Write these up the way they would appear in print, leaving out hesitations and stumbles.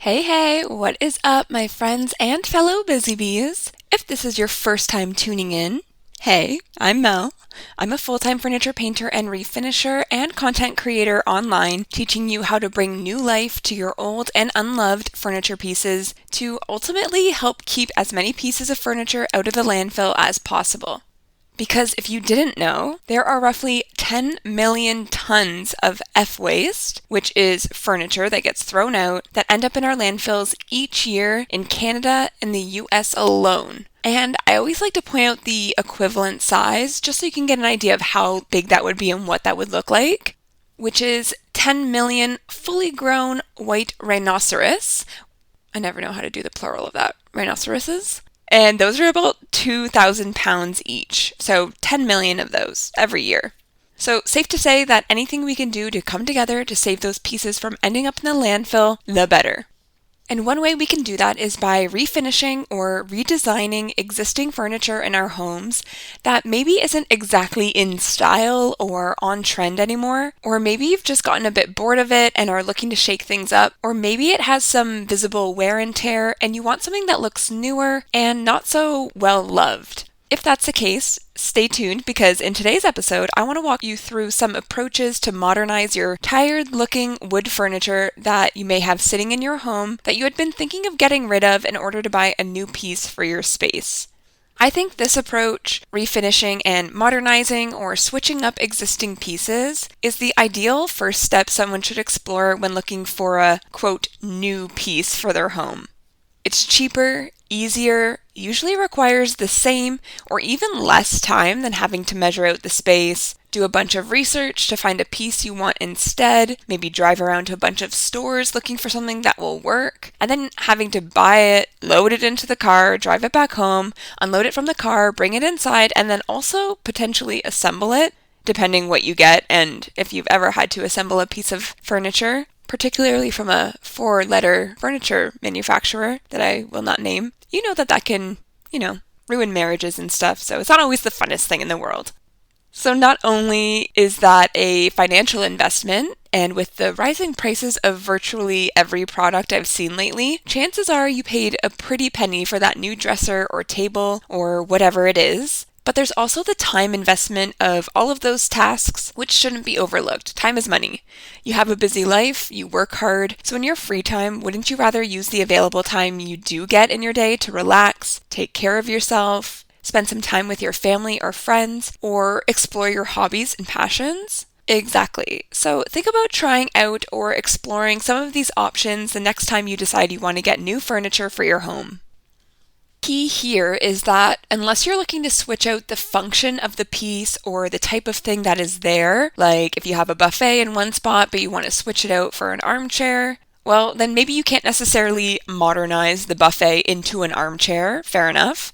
Hey, what is up, my friends and fellow busy bees? If this is your first time tuning in, hey, I'm Mel. I'm a full-time furniture painter and refinisher and content creator online, teaching you how to bring new life to your old and unloved furniture pieces to ultimately help keep as many pieces of furniture out of the landfill as possible. Because if you didn't know, there are roughly 10 million tons of F-waste, which is furniture that gets thrown out, that end up in our landfills each year in Canada and the US alone. And I always like to point out the equivalent size, just so you can get an idea of how big that would be and what that would look like, which is 10 million fully grown white rhinoceros. I never know how to do the plural of that. Rhinoceroses? And those are about 2,000 pounds each, so 10 million of those every year. So safe to say that anything we can do to come together to save those pieces from ending up in the landfill, the better. And one way we can do that is by refinishing or redesigning existing furniture in our homes that maybe isn't exactly in style or on trend anymore, or maybe you've just gotten a bit bored of it and are looking to shake things up, or maybe it has some visible wear and tear and you want something that looks newer and not so well loved. If that's the case, stay tuned because in today's episode, I want to walk you through some approaches to modernize your tired-looking wood furniture that you may have sitting in your home that you had been thinking of getting rid of in order to buy a new piece for your space. I think this approach, refinishing and modernizing or switching up existing pieces, is the ideal first step someone should explore when looking for a, quote, new piece for their home. It's cheaper, easier, usually requires the same or even less time than having to measure out the space, do a bunch of research to find a piece you want instead, maybe drive around to a bunch of stores looking for something that will work, and then having to buy it, load it into the car, drive it back home, unload it from the car, bring it inside, and then also potentially assemble it, depending what you get and if you've ever had to assemble a piece of furniture. Particularly from a four-letter furniture manufacturer that I will not name, you know that can, ruin marriages and stuff, so it's not always the funnest thing in the world. So not only is that a financial investment, and with the rising prices of virtually every product I've seen lately, chances are you paid a pretty penny for that new dresser or table or whatever it is. But there's also the time investment of all of those tasks, which shouldn't be overlooked. Time is money. You have a busy life, you work hard, so in your free time, wouldn't you rather use the available time you do get in your day to relax, take care of yourself, spend some time with your family or friends, or explore your hobbies and passions? Exactly. So think about trying out or exploring some of these options the next time you decide you want to get new furniture for your home. Key here is that unless you're looking to switch out the function of the piece or the type of thing that is there, like if you have a buffet in one spot but you want to switch it out for an armchair, well, then maybe you can't necessarily modernize the buffet into an armchair, fair enough.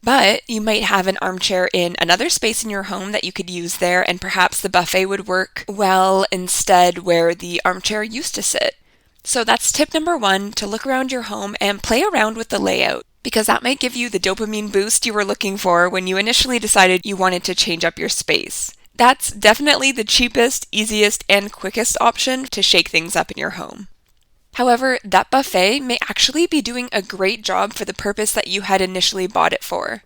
But you might have an armchair in another space in your home that you could use there, and perhaps the buffet would work well instead where the armchair used to sit. So that's tip number 1, to look around your home and play around with the layout, because that might give you the dopamine boost you were looking for when you initially decided you wanted to change up your space. That's definitely the cheapest, easiest, and quickest option to shake things up in your home. However, that buffet may actually be doing a great job for the purpose that you had initially bought it for.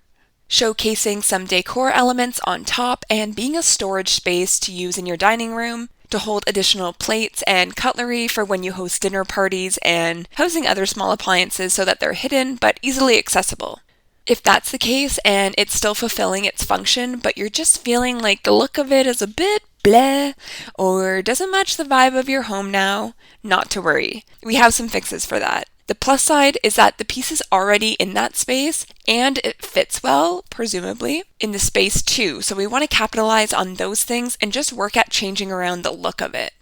Showcasing some decor elements on top and being a storage space to use in your dining room, to hold additional plates and cutlery for when you host dinner parties, and housing other small appliances so that they're hidden but easily accessible. If that's the case and it's still fulfilling its function, but you're just feeling like the look of it is a bit bleh, or doesn't match the vibe of your home now, not to worry. We have some fixes for that. The plus side is that the piece is already in that space and it fits well, presumably, in the space too. So we want to capitalize on those things and just work at changing around the look of it.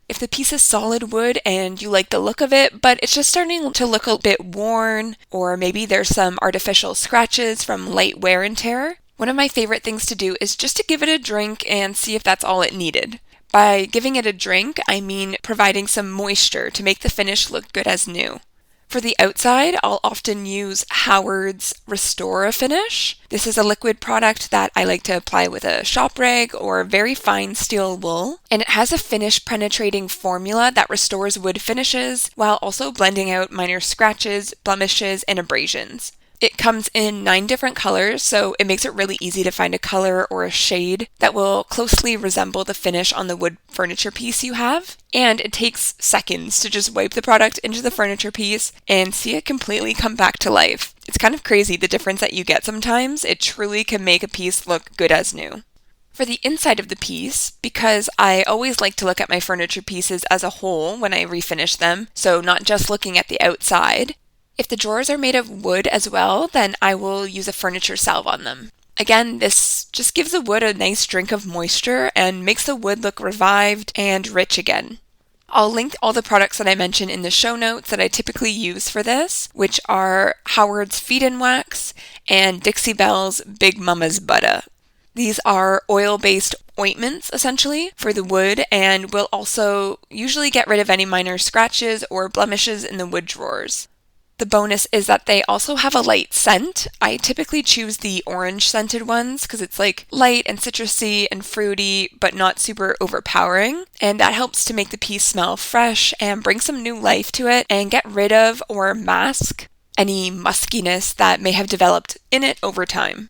If the piece is solid wood and you like the look of it, but it's just starting to look a bit worn, or maybe there's some artificial scratches from light wear and tear, one of my favorite things to do is just to give it a drink and see if that's all it needed. By giving it a drink, I mean providing some moisture to make the finish look good as new. For the outside, I'll often use Howard's Restore-A-Finish. This is a liquid product that I like to apply with a shop rag or very fine steel wool, and it has a finish penetrating formula that restores wood finishes while also blending out minor scratches, blemishes, and abrasions. It comes in 9 different colors, so it makes it really easy to find a color or a shade that will closely resemble the finish on the wood furniture piece you have. And it takes seconds to just wipe the product into the furniture piece and see it completely come back to life. It's kind of crazy the difference that you get sometimes. It truly can make a piece look good as new. For the inside of the piece, because I always like to look at my furniture pieces as a whole when I refinish them, so not just looking at the outside, if the drawers are made of wood as well, then I will use a furniture salve on them. Again, this just gives the wood a nice drink of moisture and makes the wood look revived and rich again. I'll link all the products that I mentioned in the show notes that I typically use for this, which are Howard's Feed-In Wax and Dixie Belle's Big Mama's Butter. These are oil-based ointments, essentially, for the wood and will also usually get rid of any minor scratches or blemishes in the wood drawers. The bonus is that they also have a light scent. I typically choose the orange scented ones because it's like light and citrusy and fruity, but not super overpowering. And that helps to make the piece smell fresh and bring some new life to it and get rid of or mask any muskiness that may have developed in it over time.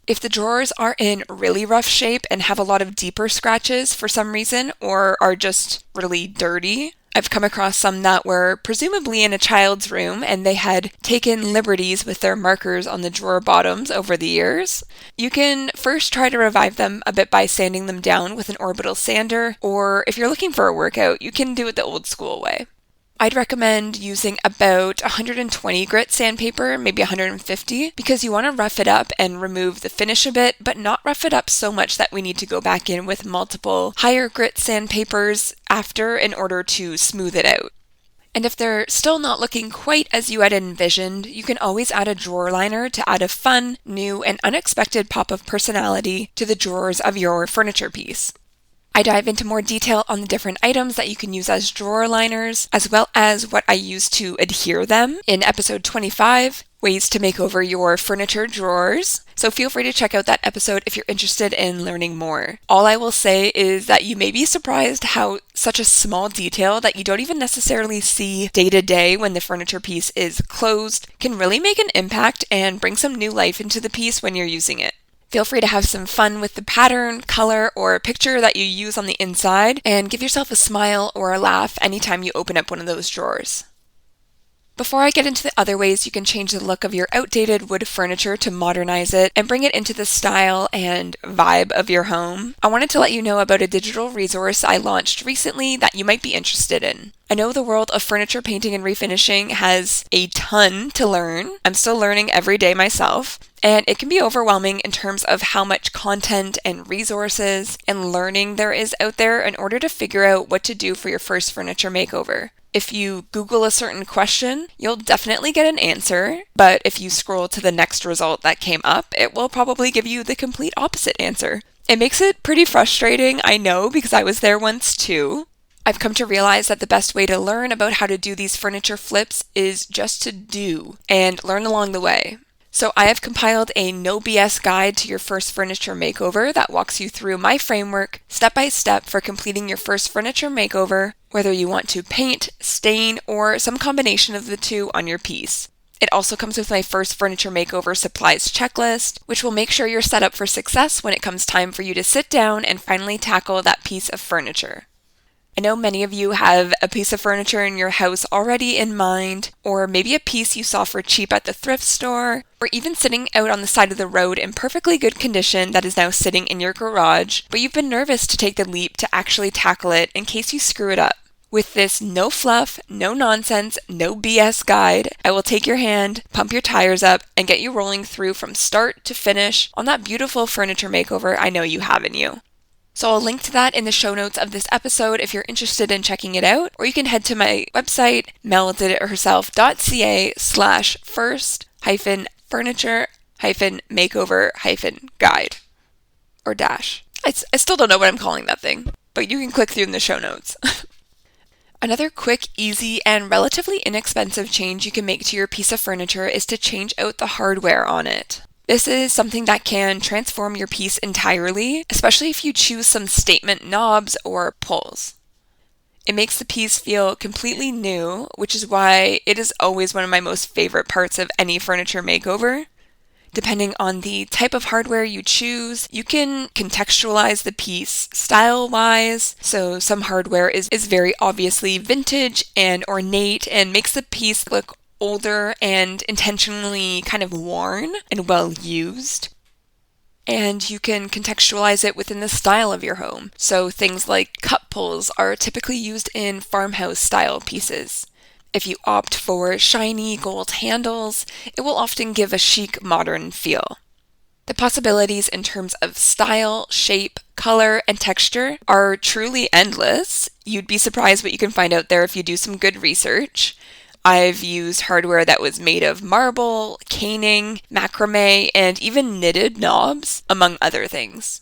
If the drawers are in really rough shape and have a lot of deeper scratches for some reason or are just really dirty, I've come across some that were presumably in a child's room and they had taken liberties with their markers on the drawer bottoms over the years. You can first try to revive them a bit by sanding them down with an orbital sander, or if you're looking for a workout, you can do it the old school way. I'd recommend using about 120 grit sandpaper, maybe 150, because you want to rough it up and remove the finish a bit, but not rough it up so much that we need to go back in with multiple higher grit sandpapers after in order to smooth it out. And if they're still not looking quite as you had envisioned, you can always add a drawer liner to add a fun, new, and unexpected pop of personality to the drawers of your furniture piece. I dive into more detail on the different items that you can use as drawer liners, as well as what I use to adhere them in episode 25, Ways to Make Over Your Furniture Drawers. So feel free to check out that episode if you're interested in learning more. All I will say is that you may be surprised how such a small detail that you don't even necessarily see day to day when the furniture piece is closed can really make an impact and bring some new life into the piece when you're using it. Feel free to have some fun with the pattern, color, or picture that you use on the inside, and give yourself a smile or a laugh anytime you open up one of those drawers. Before I get into the other ways you can change the look of your outdated wood furniture to modernize it and bring it into the style and vibe of your home, I wanted to let you know about a digital resource I launched recently that you might be interested in. I know the world of furniture painting and refinishing has a ton to learn. I'm still learning every day myself, and it can be overwhelming in terms of how much content and resources and learning there is out there in order to figure out what to do for your first furniture makeover. If you Google a certain question, you'll definitely get an answer, but if you scroll to the next result that came up, it will probably give you the complete opposite answer. It makes it pretty frustrating, I know, because I was there once too. I've come to realize that the best way to learn about how to do these furniture flips is just to do and learn along the way. So I have compiled a no BS guide to your first furniture makeover that walks you through my framework step by step for completing your first furniture makeover, whether you want to paint, stain, or some combination of the two on your piece. It also comes with my first furniture makeover supplies checklist, which will make sure you're set up for success when it comes time for you to sit down and finally tackle that piece of furniture. I know many of you have a piece of furniture in your house already in mind, or maybe a piece you saw for cheap at the thrift store, or even sitting out on the side of the road in perfectly good condition that is now sitting in your garage, but you've been nervous to take the leap to actually tackle it in case you screw it up. With this no fluff, no nonsense, no BS guide, I will take your hand, pump your tires up, and get you rolling through from start to finish on that beautiful furniture makeover I know you have in you. So I'll link to that in the show notes of this episode if you're interested in checking it out, or you can head to my website, meldiditherself.ca/first-furniture-makeover-guide. Or dash. I still don't know what I'm calling that thing, but you can click through in the show notes. Another quick, easy, and relatively inexpensive change you can make to your piece of furniture is to change out the hardware on it. This is something that can transform your piece entirely, especially if you choose some statement knobs or pulls. It makes the piece feel completely new, which is why it is always one of my most favorite parts of any furniture makeover. Depending on the type of hardware you choose, you can contextualize the piece style-wise. So some hardware is very obviously vintage and ornate and makes the piece look older and intentionally kind of worn and well used. And you can contextualize it within the style of your home. So things like cup pulls are typically used in farmhouse style pieces. If you opt for shiny gold handles, it will often give a chic modern feel. The possibilities in terms of style, shape, color, and texture are truly endless. You'd be surprised what you can find out there if you do some good research. I've used hardware that was made of marble, caning, macrame, and even knitted knobs, among other things.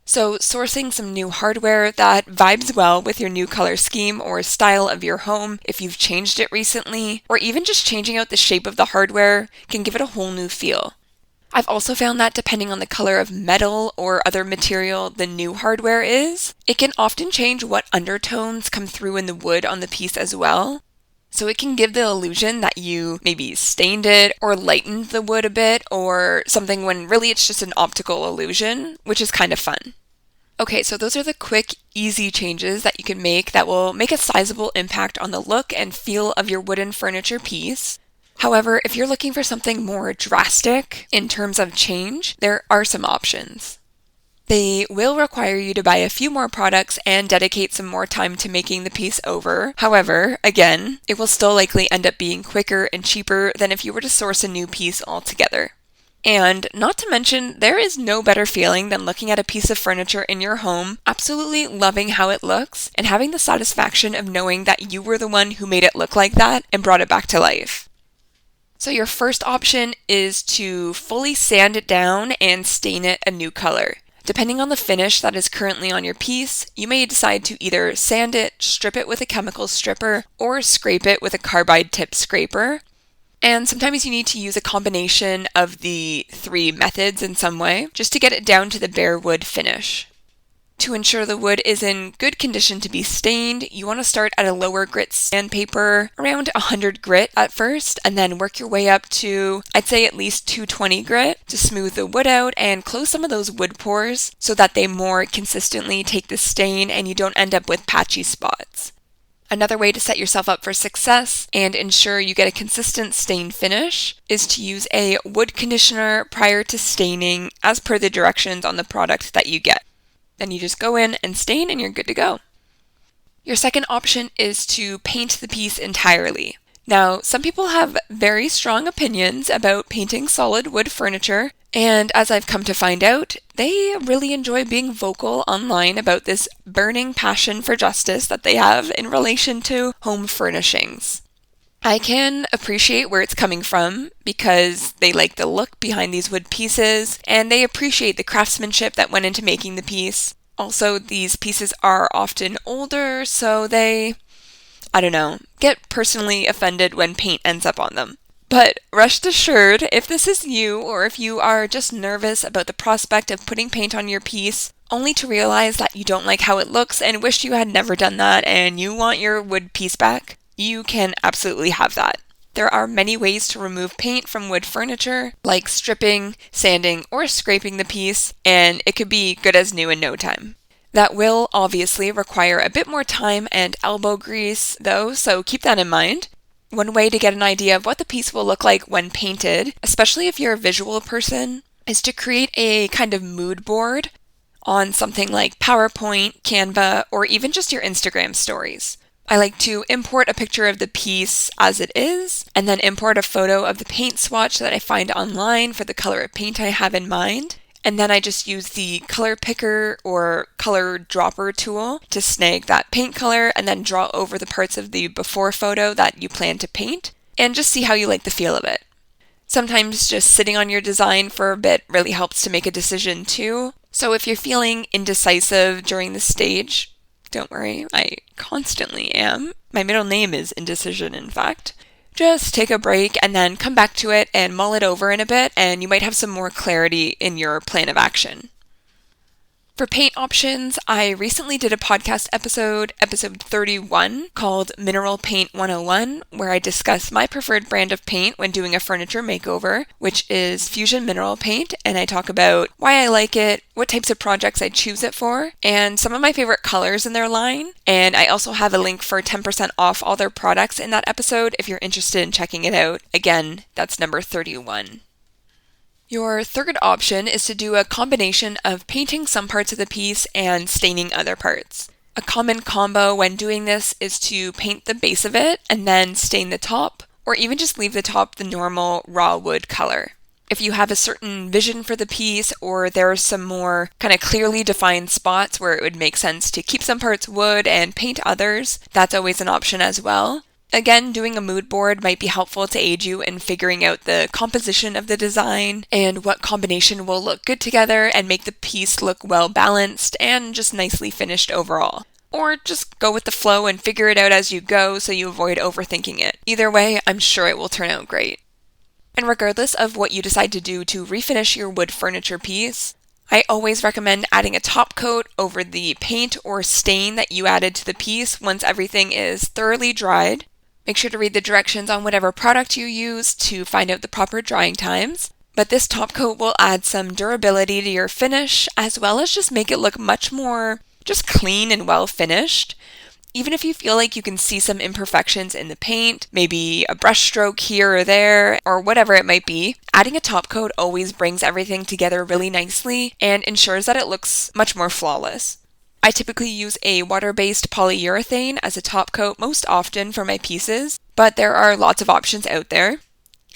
So sourcing some new hardware that vibes well with your new color scheme or style of your home if you've changed it recently, or even just changing out the shape of the hardware can give it a whole new feel. I've also found that depending on the color of metal or other material the new hardware is, it can often change what undertones come through in the wood on the piece as well. So it can give the illusion that you maybe stained it or lightened the wood a bit or something when really it's just an optical illusion, which is kind of fun. Okay, so those are the quick, easy changes that you can make that will make a sizable impact on the look and feel of your wooden furniture piece. However, if you're looking for something more drastic in terms of change, there are some options. They will require you to buy a few more products and dedicate some more time to making the piece over. However, again, it will still likely end up being quicker and cheaper than if you were to source a new piece altogether. And not to mention, there is no better feeling than looking at a piece of furniture in your home, absolutely loving how it looks, and having the satisfaction of knowing that you were the one who made it look like that and brought it back to life. So your first option is to fully sand it down and stain it a new color. Depending on the finish that is currently on your piece, you may decide to either sand it, strip it with a chemical stripper, or scrape it with a carbide tip scraper. And sometimes you need to use a combination of the three methods in some way, just to get it down to the bare wood finish. To ensure the wood is in good condition to be stained, you want to start at a lower grit sandpaper, around 100 grit at first, and then work your way up to, I'd say at least 220 grit to smooth the wood out and close some of those wood pores so that they more consistently take the stain and you don't end up with patchy spots. Another way to set yourself up for success and ensure you get a consistent stain finish is to use a wood conditioner prior to staining as per the directions on the product that you get. Then you just go in and stain and you're good to go. Your second option is to paint the piece entirely. Now, some people have very strong opinions about painting solid wood furniture, and as I've come to find out, they really enjoy being vocal online about this burning passion for justice that they have in relation to home furnishings. I can appreciate where it's coming from because they like the look behind these wood pieces and they appreciate the craftsmanship that went into making the piece. Also, these pieces are often older, so they, get personally offended when paint ends up on them. But rest assured, if this is you or if you are just nervous about the prospect of putting paint on your piece, only to realize that you don't like how it looks and wish you had never done that and you want your wood piece back, you can absolutely have that. There are many ways to remove paint from wood furniture, like stripping, sanding, or scraping the piece, and it could be good as new in no time. That will obviously require a bit more time and elbow grease, though, so keep that in mind. One way to get an idea of what the piece will look like when painted, especially if you're a visual person, is to create a kind of mood board on something like PowerPoint, Canva, or even just your Instagram stories. I like to import a picture of the piece as it is, and then import a photo of the paint swatch that I find online for the color of paint I have in mind. And then I just use the color picker or color dropper tool to snag that paint color and then draw over the parts of the before photo that you plan to paint, and just see how you like the feel of it. Sometimes just sitting on your design for a bit really helps to make a decision too. So if you're feeling indecisive during this stage, Don't worry, I constantly am. My middle name is Indecision, in fact. Just take a break and then come back to it and mull it over in a bit, and you might have some more clarity in your plan of action. For paint options, I recently did a podcast episode 31, called Mineral Paint 101, where I discuss my preferred brand of paint when doing a furniture makeover, which is Fusion Mineral Paint, and I talk about why I like it, what types of projects I choose it for, and some of my favorite colors in their line. And I also have a link for 10% off all their products in that episode if you're interested in checking it out. Again, that's number 31. Your third option is to do a combination of painting some parts of the piece and staining other parts. A common combo when doing this is to paint the base of it and then stain the top, or even just leave the top the normal raw wood color. If you have a certain vision for the piece, or there are some more kind of clearly defined spots where it would make sense to keep some parts wood and paint others, that's always an option as well. Again, doing a mood board might be helpful to aid you in figuring out the composition of the design and what combination will look good together and make the piece look well balanced and just nicely finished overall. Or just go with the flow and figure it out as you go so you avoid overthinking it. Either way, I'm sure it will turn out great. And regardless of what you decide to do to refinish your wood furniture piece, I always recommend adding a top coat over the paint or stain that you added to the piece once everything is thoroughly dried. Make sure to read the directions on whatever product you use to find out the proper drying times. But this top coat will add some durability to your finish, as well as just make it look much more just clean and well finished. Even if you feel like you can see some imperfections in the paint, maybe a brush stroke here or there, or whatever it might be, adding a top coat always brings everything together really nicely and ensures that it looks much more flawless. I typically use a water-based polyurethane as a top coat most often for my pieces, but there are lots of options out there.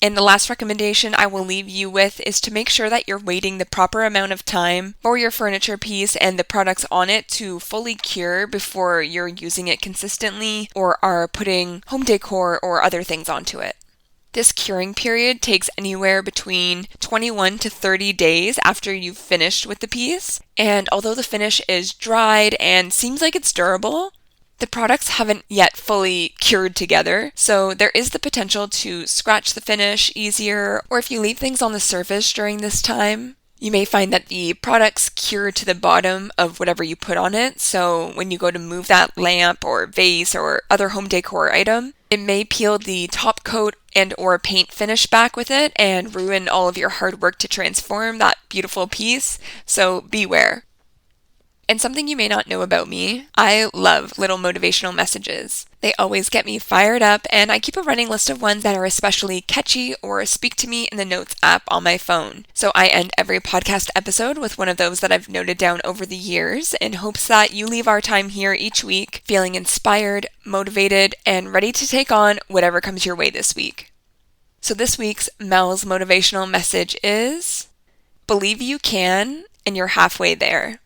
And the last recommendation I will leave you with is to make sure that you're waiting the proper amount of time for your furniture piece and the products on it to fully cure before you're using it consistently or are putting home decor or other things onto it. This curing period takes anywhere between 21 to 30 days after you've finished with the piece, and although the finish is dried and seems like it's durable, the products haven't yet fully cured together, so there is the potential to scratch the finish easier, or if you leave things on the surface during this time, you may find that the products cure to the bottom of whatever you put on it, so when you go to move that lamp or vase or other home decor item, it may peel the top coat and or paint finish back with it and ruin all of your hard work to transform that beautiful piece, so beware. And something you may not know about me, I love little motivational messages. They always get me fired up, and I keep a running list of ones that are especially catchy or speak to me in the Notes app on my phone. So I end every podcast episode with one of those that I've noted down over the years in hopes that you leave our time here each week feeling inspired, motivated, and ready to take on whatever comes your way this week. So this week's Mel's motivational message is, believe you can, and you're halfway there.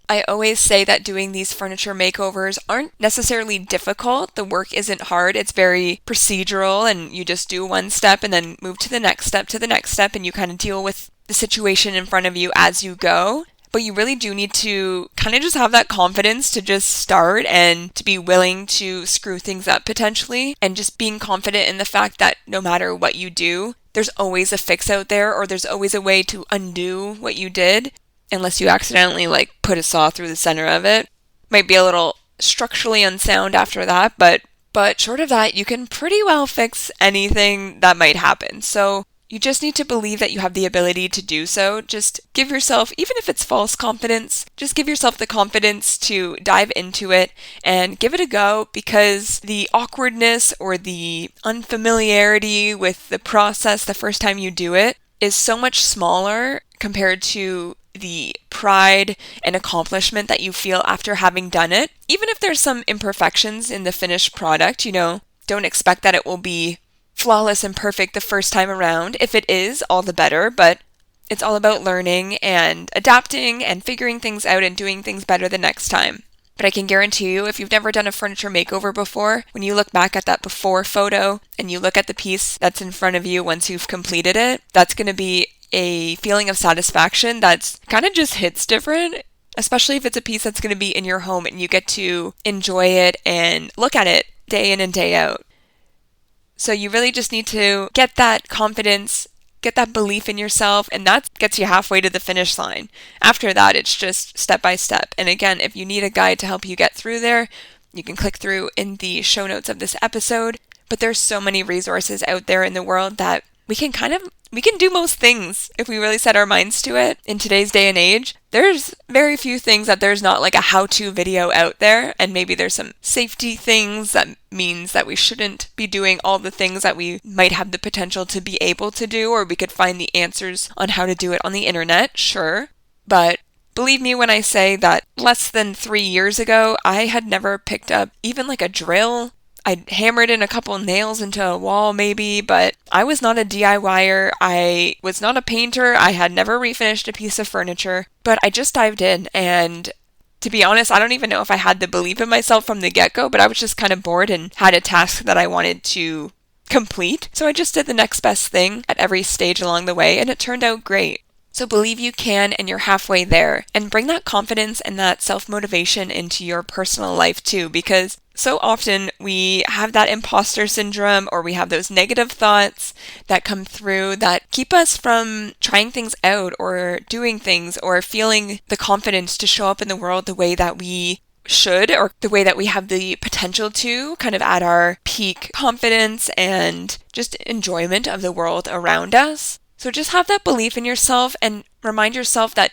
I always say that doing these furniture makeovers aren't necessarily difficult. The work isn't hard. It's very procedural, and you just do one step and then move to the next step, and you kind of deal with the situation in front of you as you go. But you really do need to kind of just have that confidence to just start and to be willing to screw things up potentially, and just being confident in the fact that no matter what you do, there's always a fix out there, or there's always a way to undo what you did. Unless you accidentally put a saw through the center of it. Might be a little structurally unsound after that, but short of that, you can pretty well fix anything that might happen. So you just need to believe that you have the ability to do so. Just give yourself, even if it's false confidence, just give yourself the confidence to dive into it and give it a go, because the awkwardness or the unfamiliarity with the process the first time you do it is so much smaller compared to the pride and accomplishment that you feel after having done it. Even if there's some imperfections in the finished product, don't expect that it will be flawless and perfect the first time around. If it is, all the better, but it's all about learning and adapting and figuring things out and doing things better the next time. But I can guarantee you, if you've never done a furniture makeover before, when you look back at that before photo and you look at the piece that's in front of you once you've completed it, that's going to be a feeling of satisfaction that's kind of just hits different. especially if it's a piece that's going to be in your home and you get to enjoy it and look at it day in and day out. So you really just need to get that confidence, get that belief in yourself, and that gets you halfway to the finish line. After that, it's just step by step. And again, if you need a guide to help you get through there, you can click through in the show notes of this episode. But there's so many resources out there in the world that we can do most things if we really set our minds to it. In today's day and age, there's very few things that there's not like a how-to video out there, and maybe there's some safety things that means that we shouldn't be doing all the things that we might have the potential to be able to do, or we could find the answers on how to do it on the internet, sure. But believe me when I say that less than 3 years ago, I had never picked up even like a drill. I'd hammered in a couple nails into a wall maybe, but I was not a DIYer. I was not a painter. I had never refinished a piece of furniture, but I just dived in. And to be honest, I don't even know if I had the belief in myself from the get-go, but I was just kind of bored and had a task that I wanted to complete. So I just did the next best thing at every stage along the way, and it turned out great. So believe you can, and you're halfway there. And bring that confidence and that self-motivation into your personal life too, because so often we have that imposter syndrome, or we have those negative thoughts that come through that keep us from trying things out or doing things or feeling the confidence to show up in the world the way that we should, or the way that we have the potential to, kind of at our peak confidence and just enjoyment of the world around us. So just have that belief in yourself and remind yourself that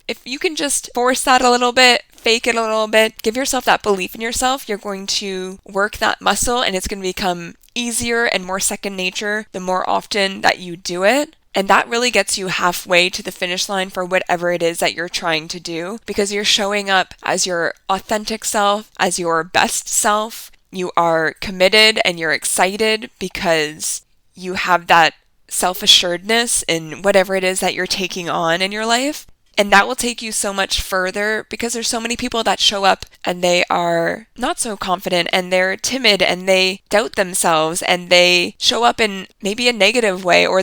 if you can just force that a little bit, fake it a little bit, give yourself that belief in yourself, you're going to work that muscle and it's going to become easier and more second nature the more often that you do it. And that really gets you halfway to the finish line for whatever it is that you're trying to do, because you're showing up as your authentic self, as your best self. You are committed and you're excited because you have that self-assuredness in whatever it is that you're taking on in your life. And that will take you so much further, because there's so many people that show up and they are not so confident and they're timid and they doubt themselves and they show up in maybe a negative way, or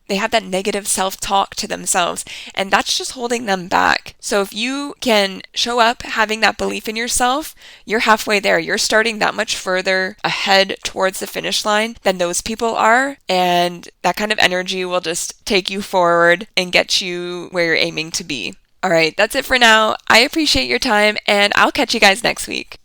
they have that negative self-talk to themselves, and that's just holding them back. So if you can show up having that belief in yourself, you're halfway there. You're starting that much further ahead towards the finish line than those people are, and that kind of energy will just take you forward and get you where you're aiming to be. All right, that's it for now. I appreciate your time, and I'll catch you guys next week.